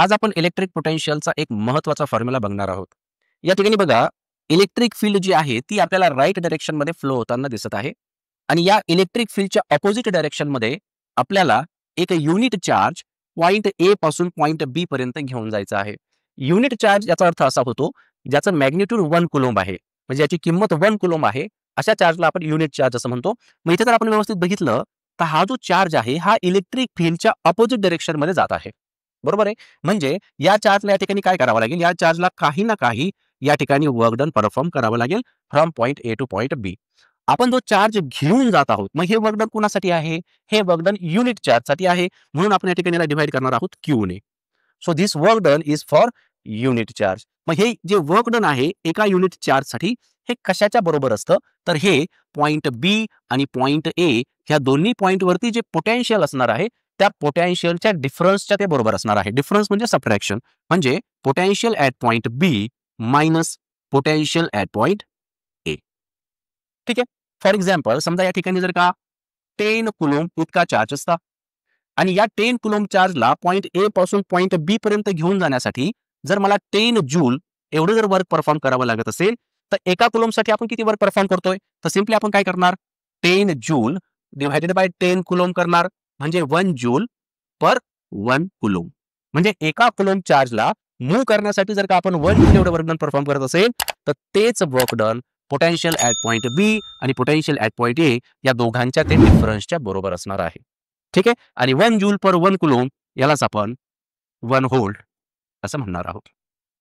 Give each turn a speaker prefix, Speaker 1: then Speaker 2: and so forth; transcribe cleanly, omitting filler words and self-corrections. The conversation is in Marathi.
Speaker 1: आज आपण इलेक्ट्रिक पोटेन्शियलचा एक महत्त्वाचा फॉर्म्युला बघणार आहोत. या ठिकाणी बघा, इलेक्ट्रिक फील्ड जी आहे ती आपल्याला राइट डायरेक्शनमध्ये फ्लो होताना दिसत आहे आणि या इलेक्ट्रिक फील्डच्या अपोझिट डायरेक्शनमध्ये आपल्याला एक युनिट चार्ज पॉइंट ए पासून पॉइंट बी पर्यंत घेऊन जायचं आहे. युनिट चार्ज याचा अर्थ असा होतो ज्याचं मॅग्निट्यूड 1 कुलोम्ब आहे, म्हणजे याची किंमत 1 कुलोम्ब आहे. अशा चार्जला आपण युनिट चार्ज असं म्हणतो. मग इथे जर आपण व्यवस्थित बघितलं तर हा जो चार्ज आहे हा इलेक्ट्रिक फील्डच्या अपोझिट डायरेक्शनमध्ये जात आहे. बरोबर आहे. म्हणजे या चार्जला या ठिकाणी काय करावं लागेल, या चार्जला काही ना काही या ठिकाणी वर्क डन परफॉर्म करावं लागेल from point A to point B. आपण जो चार्ज घेऊन जात आहोत, मग हे वर्क डन कुणासाठी आहे? हे वर्क डन युनिट चार्जसाठी आहे. म्हणून आपण या ठिकाणी याला डिव्हाइड करणार आहोत क्यू ने. So this work done is for unit charge. मग हे जे वर्क डन आहे एका युनिट चार्जसाठी हे कशाच्या बरोबर असतं? तर हे पॉइंट बी आणि पॉइंट ए ह्या दोन्ही पॉइंट वरती जे पोटेन्शियल असणार आहे त्या पोटेन्शियलच्या डिफरन्सच्या ते बरोबर असणार आहे. डिफरन्स म्हणजे सबट्रॅक्शन. म्हणजे potential at point B minus potential at point A. ठीक आहे. फॉर एक्झाम्पल समजा या ठिकाणी जर का 10 कुलोम्ब इतका चार्ज असता आणि या 10 कुलोम्ब चार्जला पॉइंट ए पासून पॉइंट बी पर्यंत घेऊन जाण्यासाठी जर मला 10 जूल एवढं जर वर्क परफॉर्म करावं लागत असेल तर एका कुलोम्बसाठी आपण किती वर्क परफॉर्म करतोय? तर सिम्पली आपण काय करणार? 10 जूल डिव्हायडेड बाय 10 कुलोम्ब करणार, म्हणजे 1 जूल पर 1 कुलोम्ब. म्हणजे एका कुलोम्ब चार्जला मूव्ह करण्यासाठी जर का आपण 1 जूल एवढं वर्क डन परफॉर्म करत असेल तर तेच work done potential at point B आणि पोटेन्शियल ॲट पॉइंट ए या दोघांच्या ते डिफरन्सच्या बरोबर असणार आहे. ठीक आहे. आणि 1 जूल पर 1 कुलोम्ब यालाच आपण 1 व्होल्ट असं म्हणणार आहोत.